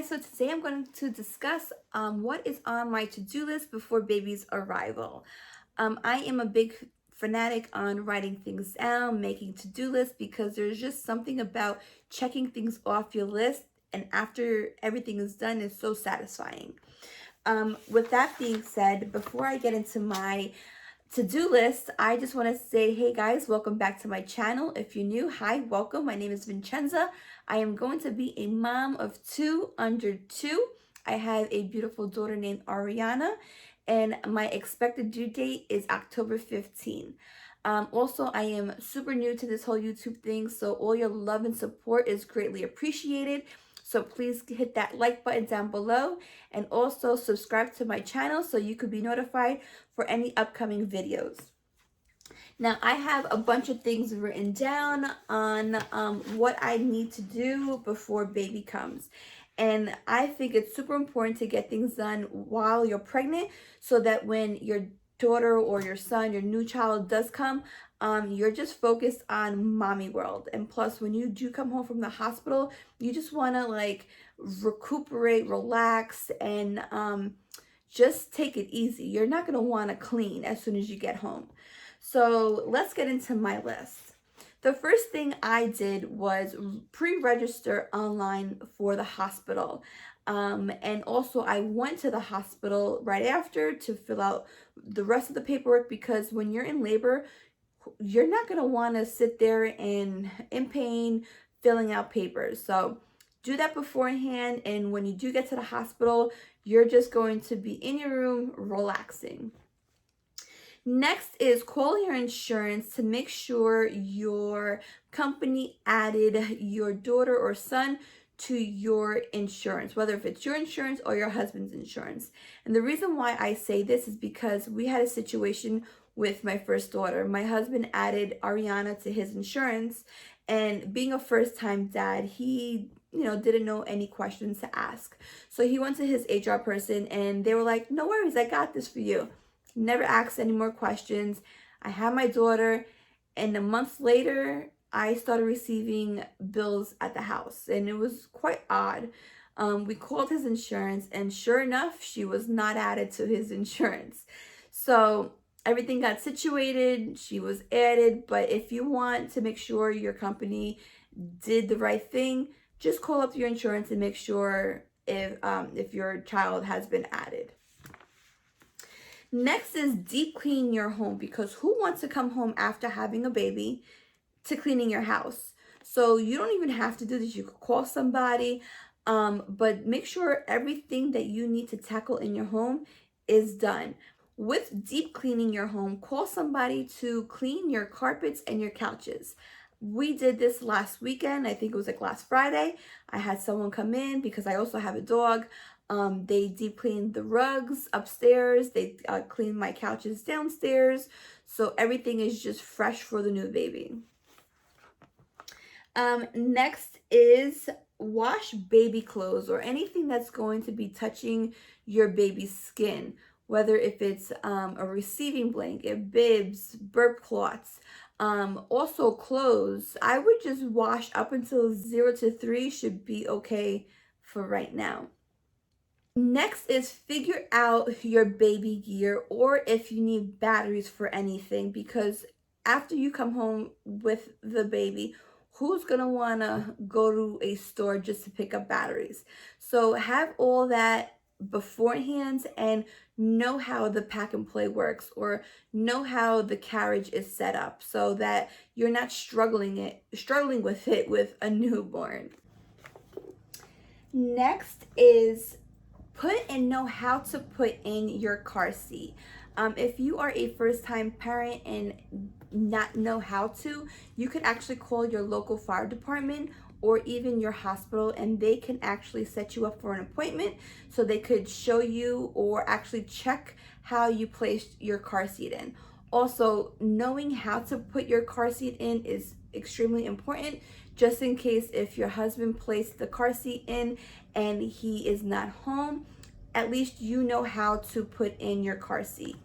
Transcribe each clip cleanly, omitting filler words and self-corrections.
guys, so today I'm going to discuss what is on my to-do list before baby's arrival. I am a big fanatic on writing things down, making to-do lists, because there's just something about checking things off your list, and after everything is done, it's so satisfying. With that being said, before I get into my to-do list, I just want to say, hey guys, welcome back to my channel. If you're new, hi, welcome. My name is Vincenza. I am going to be a mom of two under 2. I have a beautiful daughter named Ariana, and my expected due date is October 15. Also, I am super new to this whole YouTube thing, so all your love and support is greatly appreciated. So please hit that like button down below, and also subscribe to my channel so you could be notified for any upcoming videos. Now, I have a bunch of things written down on what I need to do before baby comes. And I think it's super important to get things done while you're pregnant, so that when your daughter or your son, your new child does come, you're just focused on mommy world. And plus, when you do come home from the hospital, you just want to like recuperate, relax, and just take it easy. You're not going to want to clean as soon as you get home. So let's get into my list. The first thing I did was pre-register online for the hospital. And also I went to the hospital right after to fill out the rest of the paperwork, because when you're in labor, you're not going to want to sit there in pain filling out papers. So do that beforehand, and when you do get to the hospital, you're just going to be in your room relaxing. Next is call your insurance to make sure your company added your daughter or son to your insurance, whether if it's your insurance or your husband's insurance. And the reason why I say this is because we had a situation with my first daughter. My husband added Ariana to his insurance, and being a first-time dad, he didn't know any questions to ask. So he went to his HR person, and they were like, no worries, I got this for you. Never asked any more questions. I had my daughter, and a month later, I started receiving bills at the house, and it was quite odd. We called his insurance, and sure enough, she was not added to his insurance. So everything got situated, she was added, but if you want to make sure your company did the right thing, just call up your insurance and make sure if your child has been added. Next is deep clean your home, because who wants to come home after having a baby to cleaning your house? So you don't even have to do this. You could call somebody, but make sure everything that you need to tackle in your home is done. With deep cleaning your home, call somebody to clean your carpets and your couches. We did this last weekend. I think it was like last Friday. I had someone come in because I also have a dog. They deep cleaned the rugs upstairs. They cleaned my couches downstairs. So everything is just fresh for the new baby. Next is wash baby clothes or anything that's going to be touching your baby's skin, whether if it's a receiving blanket, bibs, burp cloths. Also clothes, I would just wash up until 0 to 3 should be okay for right now. Next is figure out your baby gear, or if you need batteries for anything, because after you come home with the baby, who's gonna wanna go to a store just to pick up batteries? So have all that beforehand and know how the pack and play works, or know how the carriage is set up, so that you're not struggling with it with a newborn. Next is know how to put in your car seat. If you are a first-time parent and not know how to, you could actually call your local fire department or even your hospital, and they can actually set you up for an appointment so they could show you or actually check how you placed your car seat in. Also, knowing how to put your car seat in is extremely important, just in case if your husband placed the car seat in and he is not home, at least you know how to put in your car seat.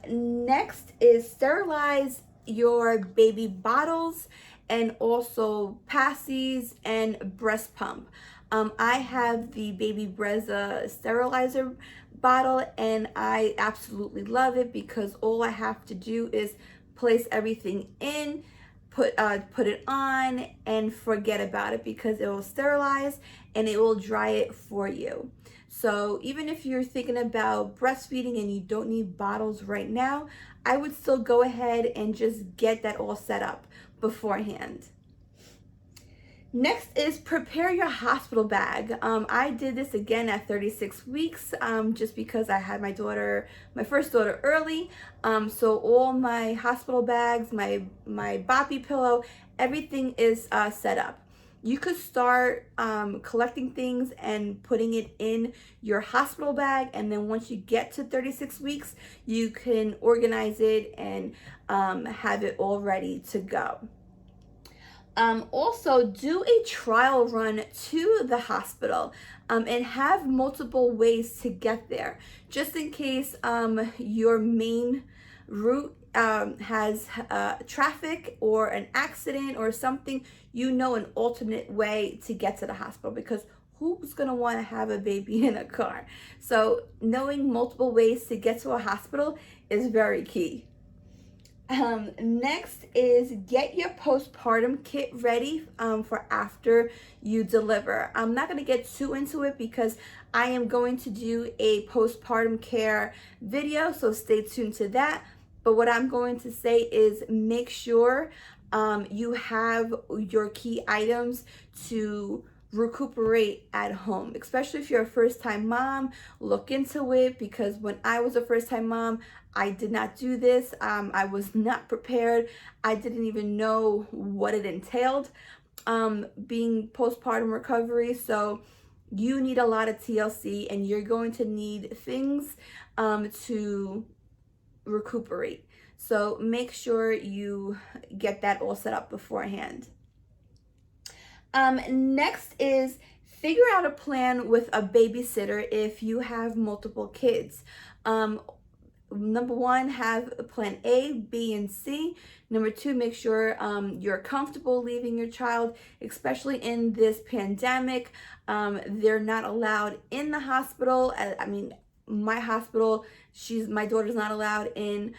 Next is sterilize your baby bottles and also passies and breast pump. I have the Baby Brezza sterilizer bottle, and I absolutely love it because all I have to do is place everything in, put it on, and forget about it, because it will sterilize and it will dry it for you. So even if you're thinking about breastfeeding and you don't need bottles right now, I would still go ahead and just get that all set up beforehand. Next is prepare your hospital bag. I did this again at 36 weeks just because I had my first daughter early. So all my hospital bags, my boppy pillow, everything is set up. You could start collecting things and putting it in your hospital bag, and then once you get to 36 weeks, you can organize it and have it all ready to go. Also, do a trial run to the hospital and have multiple ways to get there, just in case your main route has traffic or an accident or something. You know, an alternate way to get to the hospital, because who's going to want to have a baby in a car? So knowing multiple ways to get to a hospital is very key. Next is get your postpartum kit ready for after you deliver. I'm not going to get too into it because I am going to do a postpartum care video, so stay tuned to that. But what I'm going to say is make sure you have your key items to recuperate at home, especially if you're a first-time mom. Look into it, because when I was a first-time mom, I did not do this. I was not prepared. I didn't even know what it entailed being postpartum recovery. So you need a lot of TLC, and you're going to need things to recuperate. So make sure you get that all set up beforehand. Next is figure out a plan with a babysitter if you have multiple kids. Number one, have plan A, B, and C. Number two, make sure you're comfortable leaving your child, especially in this pandemic. They're not allowed in the hospital. I mean, my hospital, my daughter's not allowed in.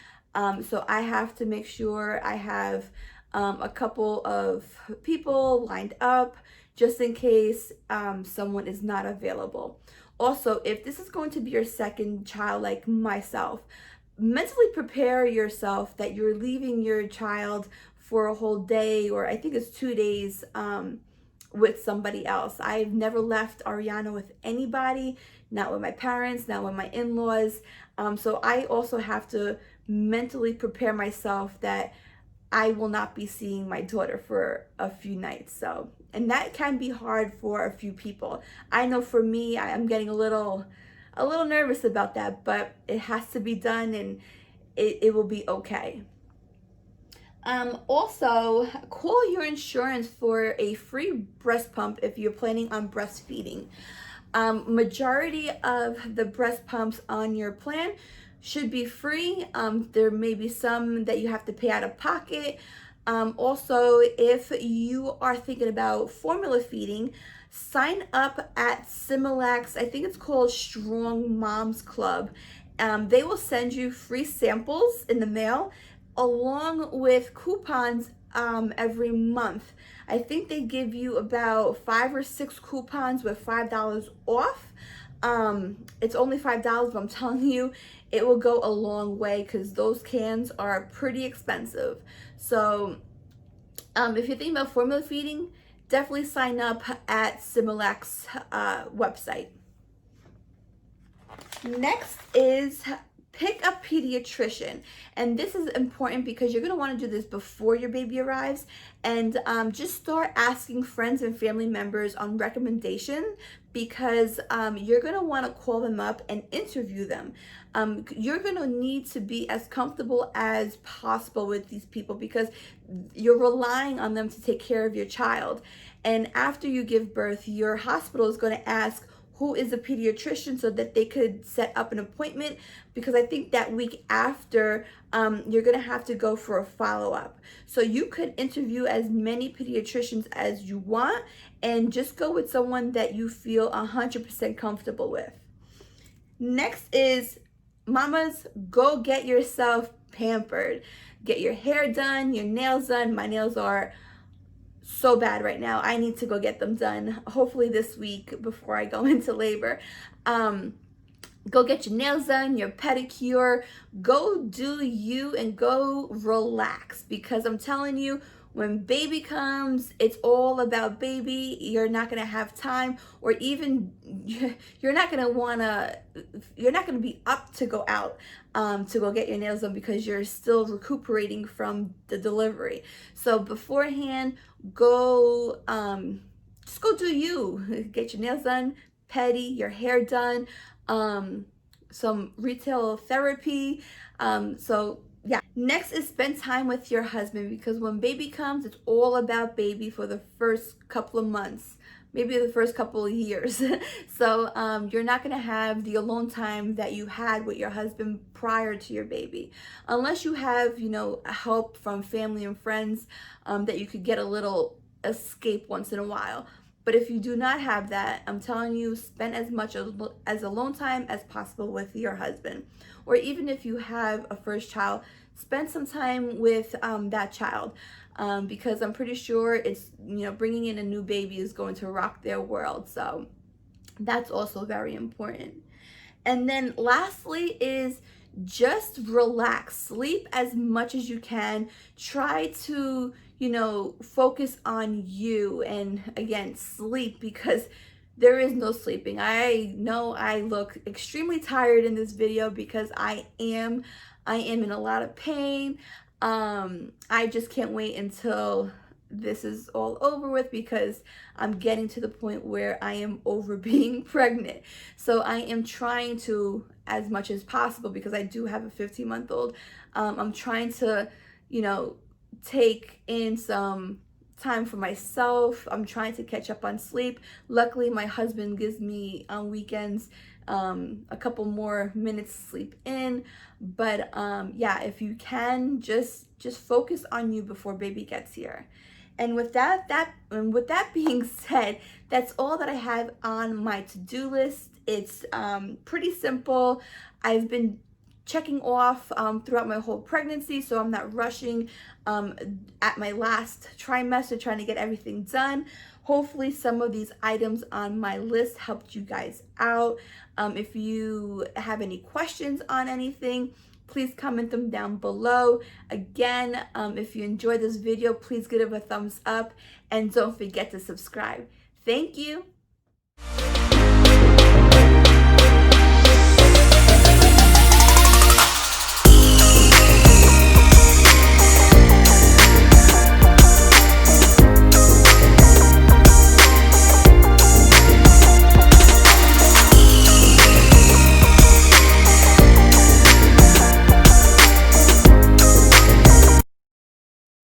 So I have to make sure I have a couple of people lined up just in case someone is not available. Also, if this is going to be your second child like myself, mentally prepare yourself that you're leaving your child for a whole day, or I think it's 2 days, with somebody else. I've never left Ariana with anybody, not with my parents, not with my in-laws. So I also have to mentally prepare myself that I will not be seeing my daughter for a few nights. So, and that can be hard for a few people. I know for me, I'm getting a little nervous about that, but it has to be done, and it will be okay. Also, call your insurance for a free breast pump if you're planning on breastfeeding. Majority of the breast pumps on your plan should be free. There may be some that you have to pay out of pocket. Also, if you are thinking about formula feeding, sign up at Similac. I think it's called Strong Moms Club. They will send you free samples in the mail along with coupons every month. I think they give you about 5 or 6 coupons with $5 off. It's only $5, but I'm telling you, it will go a long way because those cans are pretty expensive. So if you're thinking about formula feeding, definitely sign up at Similac's website. Next is pick a pediatrician, and this is important because you're going to want to do this before your baby arrives, and just start asking friends and family members on recommendation, because you're going to want to call them up and interview them. You're going to need to be as comfortable as possible with these people because you're relying on them to take care of your child. And after you give birth, your hospital is going to ask, who is a pediatrician so that they could set up an appointment, because I think that week after you're gonna have to go for a follow-up. So you could interview as many pediatricians as you want and just go with someone that you feel 100% comfortable with. Next is, mamas, go get yourself pampered. Get your hair done, your nails done. My nails are so bad right now. I need to go get them done, hopefully this week before I go into labor. Go get your nails done, your pedicure. Go do you and go relax, because I'm telling you, when baby comes, it's all about baby. You're not gonna have time, or even you're not gonna be up to go out to go get your nails done, because you're still recuperating from the delivery. So beforehand, go just go do you. Get your nails done, pedi, your hair done, some retail therapy. So yeah. Next is spend time with your husband, because when baby comes, it's all about baby for the first couple of months, maybe the first couple of years. So you're not gonna have the alone time that you had with your husband prior to your baby, unless you have, you know, help from family and friends, that you could get a little escape once in a while. But if you do not have that, I'm telling you, spend as much as alone time as possible with your husband. Or even if you have a first child, spend some time with that child, because I'm pretty sure it's, you know, bringing in a new baby is going to rock their world. So that's also very important. And then lastly is just relax. Sleep as much as you can. Try to, you know, focus on you, and again, sleep, because there is no sleeping. I know I look extremely tired in this video because I am in a lot of pain. I just can't wait until this is all over with, because I'm getting to the point where I am over being pregnant. So I am trying to, as much as possible, because I do have a 15-month-old, I'm trying to, you know, take in some time for myself. I'm trying to catch up on sleep. Luckily, my husband gives me on weekends a couple more minutes to sleep in. But yeah, if you can, just focus on you before baby gets here. And with that being said, that's all that I have on my to-do list. It's pretty simple. I've been checking off throughout my whole pregnancy, so I'm not rushing at my last trimester trying to get everything done. Hopefully some of these items on my list helped you guys out. If you have any questions on anything, please comment them down below. Again, if you enjoyed this video, please give it a thumbs up, and don't forget to subscribe. Thank you.